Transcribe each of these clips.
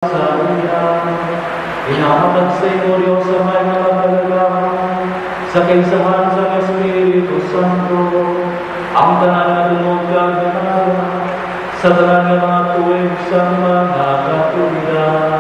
sa iya, inahatag sa inyo sa may nakatalagang, sa kaisahan sa Espiritu Santo, ang tanan na dumugad na sa tanan ng mga tuwid sa mga katulidan.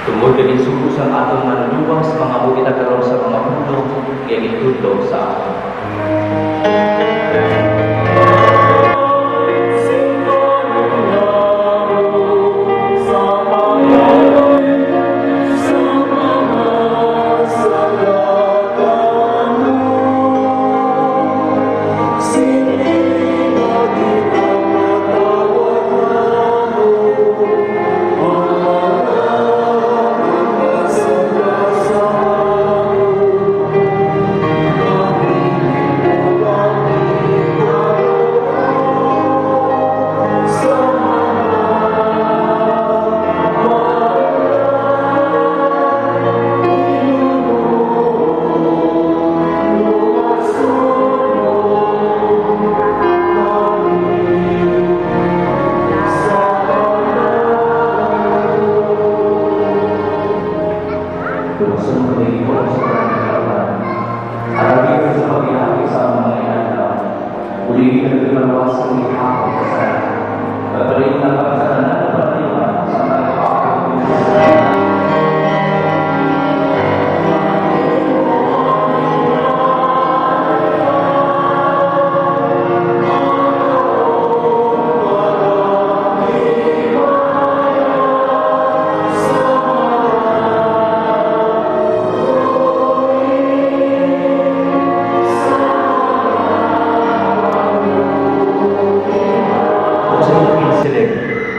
Tungod kay ginsugo sa atong manluluwang sa mga bukid karon sa mga pulo kay gitudlo sa aton. Tumusong kami po sa pagkakaroon. Arabin sa pag-iakit sa mga inagaw. Ulitin na pinagawa sa mga hapon kasalanan. Babalik na pagkakaroon na pagkakaroon sa mga pagkakaroon.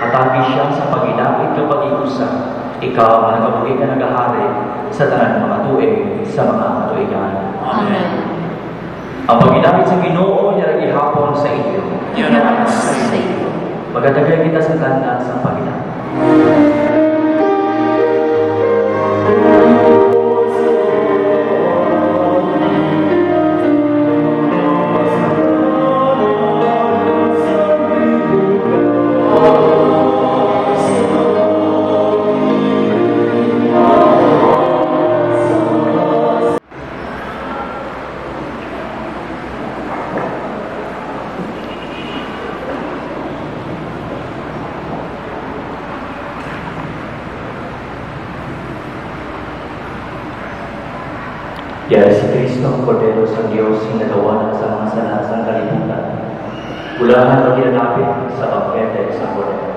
Atagi siya sa paginapit ng pag-iusa. Ikaw ang nagabuhi na nagahari sa tanan ng mga tuig sa mga katuigan. Amen. Ang paginapit sa Ginoo niya ihapon sa inyo. Yan sa iyo. Magatagay kita sa tanda sa paginapit. Kaya si Kristo ang Kordero sa Diyos hinatawanan sa mga sanasang kalibutan. Ulahan o ginanapit sa pagpete sa Kordero.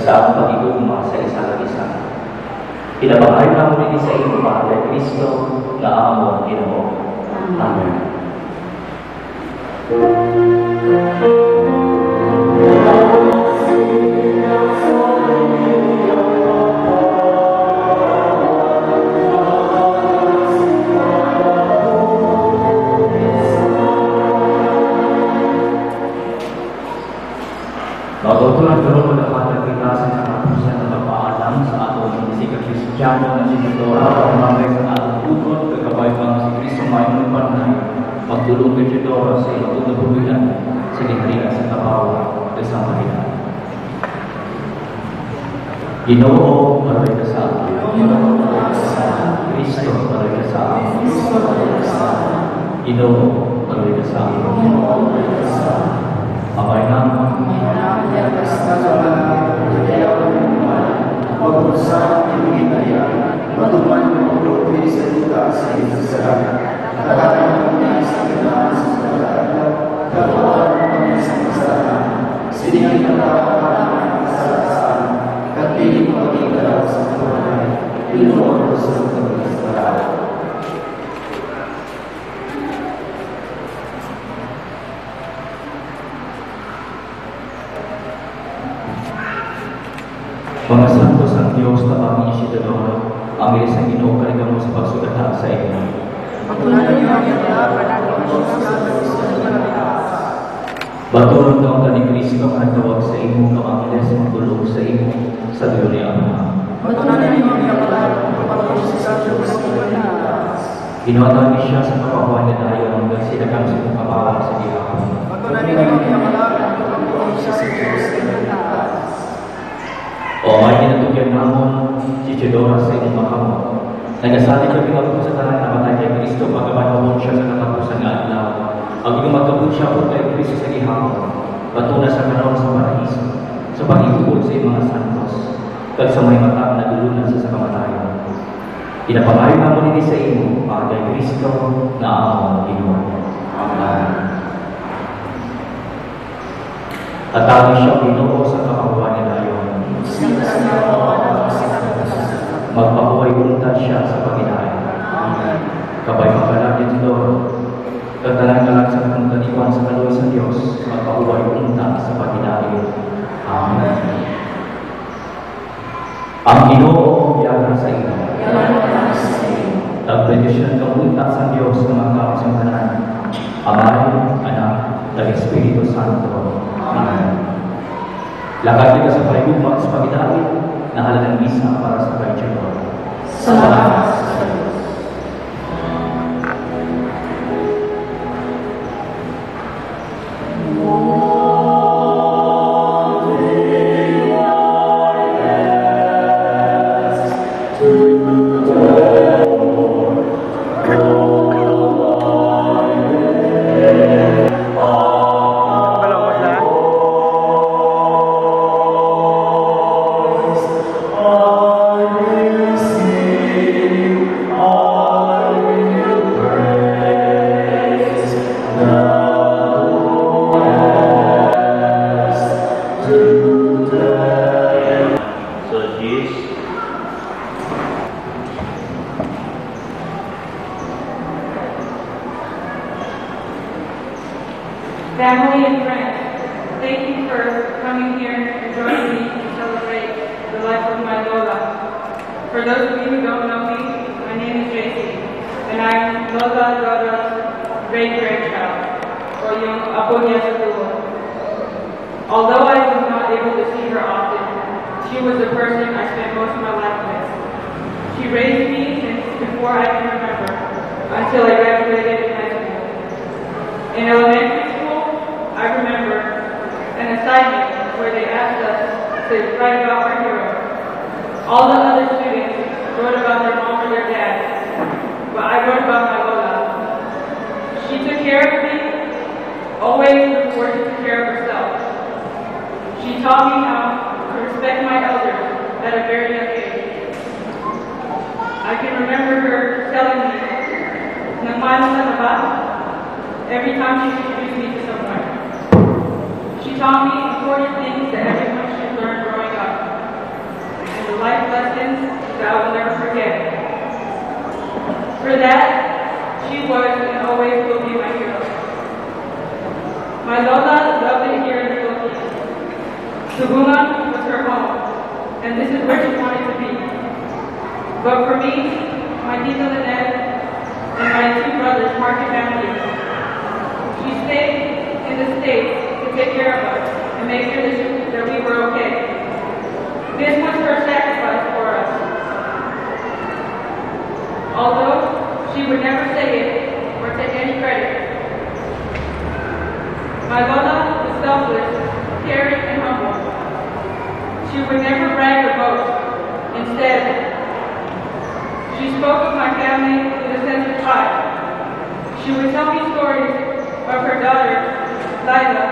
Sa akong pag-igugma sa isa't isa. Pinabangay na mo din sa iyo, Padre Kristo, na aamon Ginoo. Amen. Amen. Kristiano na si Dora, umabay sa atong tukod, kagabay mga si Kristo mayroon ng panay, magtulong kay Dora sa iyong nabubilan sa giharian sa kabawa at sa mahinan. Ginoo, maray ka sa akin. Kristo, maray ka sa akin. Ginoo, maray ka sa akin. Amay naman. Pag-usap, pinigitaya, matuman mo ang sa luta sa Israel. Nakakang niya sa kailangan sa pagkakalaw, katawan mo niya sa kasalanan. Sinigil na nakakalaman ang kasalasan, kapiling mo ang ikalaw sa buhay, pinuon mo sa pagkakalaw. Mga santos ang Diyos na aming isidador, ang ilisang Ginoo karigamo sa pagsugatan sa inyo. Baturon ka ang kaning Kristo ang nagtawag sa imo ng ang ilis magtulog sa imo sa gloria Ama. Ginuatan ni siya sa kapahuan na dayon hanggang silagang sa mong kapawa sa dihapon. O may ginatugyan namon si Chidora sa inyong makamot. Nagasali kami nga sa tanan na matay kay Kristo pagkabanawon siya sa katapusan nga adlaw. Ang iyong magkabot siya po kay Kristo sa gihapon, batuna sa karon sa paraiso, sa pag-iubod sa iyong mga santos, kag sa may mata na dulunan sa kamatayon. Pinapamayo namon ini sa imo, para kay Kristo na among Ginoo. Amen. At tawag siya Ginoo sa kapahuan ni dayon. Magpakuhay unta siya sa Panginoon. Kabay magkalagit ito, katalang-talang sa pangkaniwan sa kaloy sa Diyos, magpakuhay unta sa Panginoon. Amen. Ang Ginoo yaga sa inyo. Tagpredisyon ka unta sa Diyos na magkakasang tanan. Amay, Anak, at Espiritu Santo. Amen. Lakad ka sa paligugma sa Panginoon na halagang misa para sa Virgin Lord. Salamat sa Diyos. Family and friends, thank you for coming here and joining me to celebrate the life of my Lola. For those of you who don't know me, my name is JC, and I am Lola Dora's great-grandchild, or yung Apo niya sa dulo. Although I was not able to see her often, she was the person I spent most of my life with. She raised me since before I can remember, until I graduated in high school. In elementary school, I remember an assignment where they asked us to write about our hero. All the other students wrote about their mom or their dad, but I wrote about my Lola. She took care of me, always before she took care of herself. She taught me how to respect my elders at a very young age. I can remember her telling me, "Nagmano ka na ba?" every time she introduced me to someone. She taught me important things that everyone should learn growing up, and the life lessons that I will never forget. For that, she was and always will be my hero. My Lola loved it here in the Philippines. Sugungan was her home, and this is where she wanted to be. But for me, my Tita Lynette, and my two brothers, Mark and Matthew, she stayed in the States to take care of us and make sure that we were okay. This was her sacrifice for us. she would never say it or take any credit. My Lola was selfless, caring, and humble. She would never brag or boast. Instead, she spoke of my family with a sense of pride. She would tell me stories of her daughter, Lila,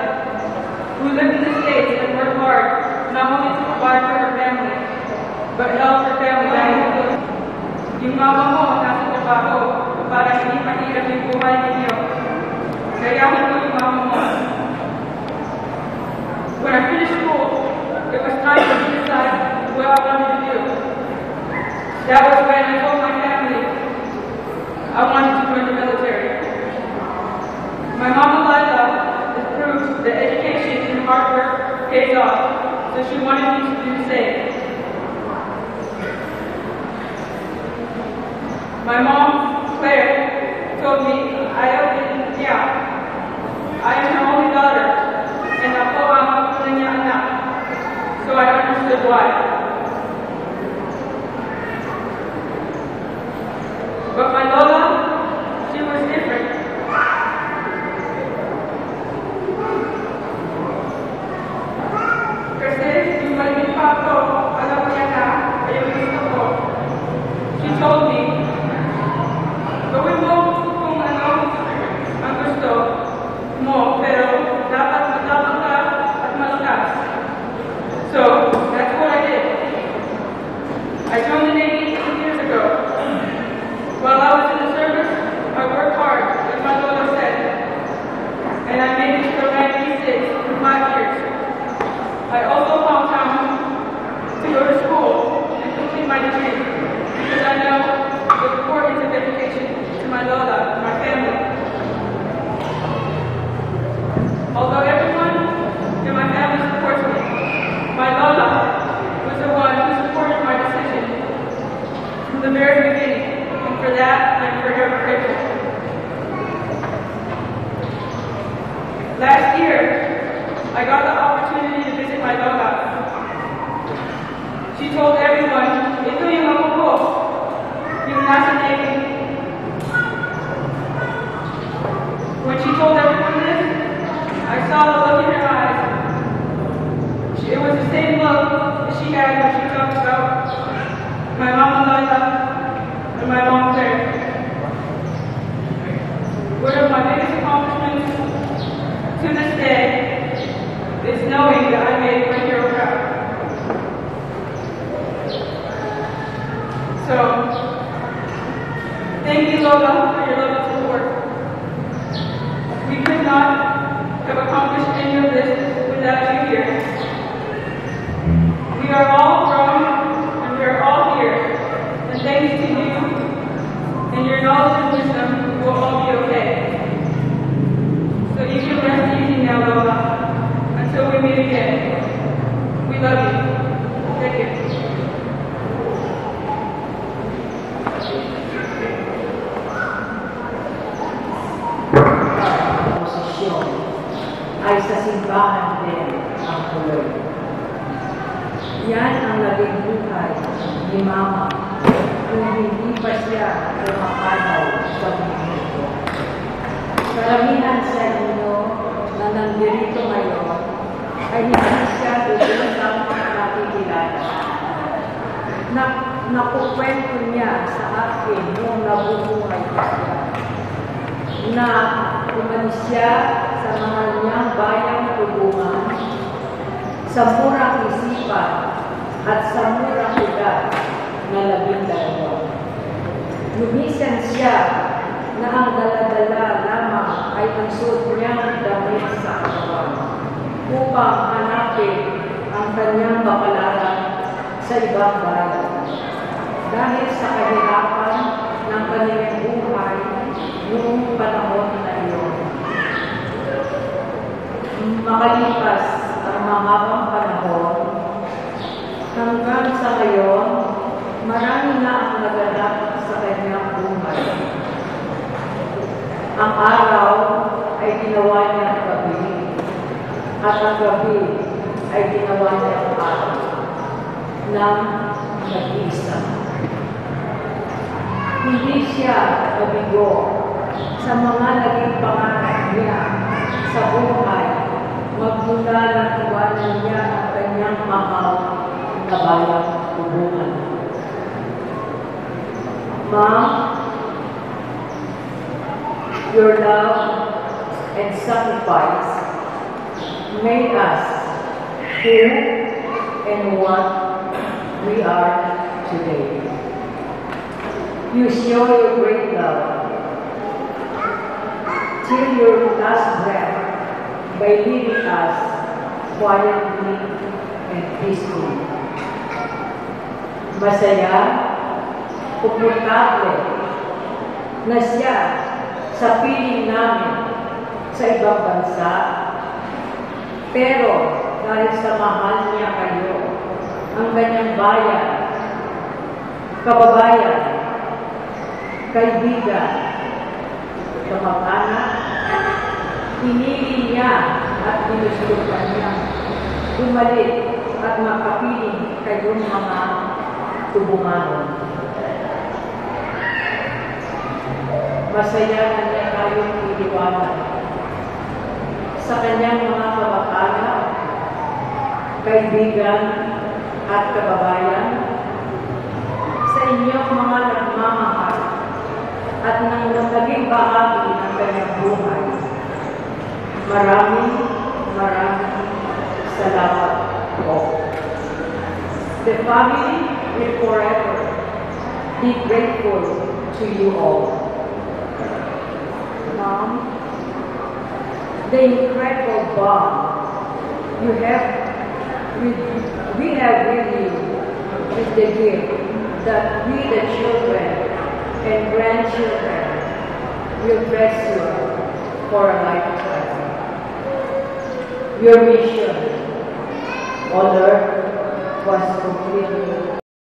who lived in the States and worked hard not only to provide for her family, but help her family dahil yung mama mo nasa trabaho para hindi mahirap yung buhay ninyo. Gayahin mo yung mama mo. When I finished school, it was time for me to decide what I wanted to do. That was when I told my family I wanted to join the military. My mama Lila has proved that education and hard work pays off, so she wanted me to do the same. My mom, Claire, told me I am her only daughter, and ako ang magulang niya anak, so I understood why. But my Lola, she was different. Kasi yung maliit pa ako, alam niya na yung gusto ko. She told me, gawin mo kung ano ang gusto mo, pero dapat matapang ka at malakas. So, that's what I did. I joined the Navy 2 years ago. While I was in the service, I worked hard, like my Lola said, and I made it to rank E6 for 5 years. I also found time to go to school and complete my degree because I know the importance of education to my Lola and my family. Although everyone in my family supports me, my Lola was the one who supported my decision from the very beginning. For that, I'm forever grateful. Last year, I got the opportunity to visit my Lola. She told everyone, ito yung ako ko, yung nasa Navy. When she told everyone this, I saw the look in her eyes. It was the same look that she had when she talked about my mama Lila and my mom Claire. One of my biggest accomplishments to this day is knowing that I made my hero proud. So, thank you Lola for your love and support. We could not have accomplished any of this without you here. We are all grown and we are all here. And thanks to you and your knowledge and wisdom, we'll all be okay. So you can rest easy now, Lola, until we meet again. We love you. Thank you. Posisyon ay sa simbahan din ang tuloy. Yan ang naging buhay ni Mama kung hindi pa siya pumapanaw sa mundo. Karamihan sa inyo na nandirito ngayon ay hindi siya doon lang nakikilala. Nakukwento niya sa akin noong nabubuhay pa siya na umalis siya sa mga niyang bayang tubungan sa murang isipan at sa murang edad na 12. Lumisan siya na ang dala-dala lamang ay ang suot niyang damit sa katawan upang hanapin ang kanyang kapalaran sa ibang bayan. Dahil sa kahirapan ng kanyang buhay noong panahon na iyon. Makalipas ang mahabang panahon, hanggang sa ngayon, marami na ang naganap sa kanyang buhay. Ang araw ay ginawa niya ang gabi, at ang gabi ay ginawa niya ang araw ng nag-isa. Hindi siya mabigo sa mga naging pangarap niya sa buhay, magmula ng iwanan niya ang kanyang mahal na bayang hubungan. Ma'am, your love and sacrifice made us who and what we are today. You show your great love till your last breath by leaving us quietly and peacefully. Masaya, komportable na siya sa piling namin sa ibang bansa, pero dahil sa mahal niya kayo, ang kanyang bayan, kababayan, kaibigan, kamag-anak, hinili niya at binusulukan niya bumalik at makapiling kayong mga tubunganon. Masaya na niya kayong iniwanan sa kanyang mga kamag-anak, kaibigan at kababayan, sa inyong mga nagmamahal at nang naging bahagi ng kanyang buhay. Maraming salamat po. The family will forever be grateful to you all. Mom, the incredible bond we have with you is the gift that we, the children and grandchildren, will treasure for a lifetime. Your mission on earth was completely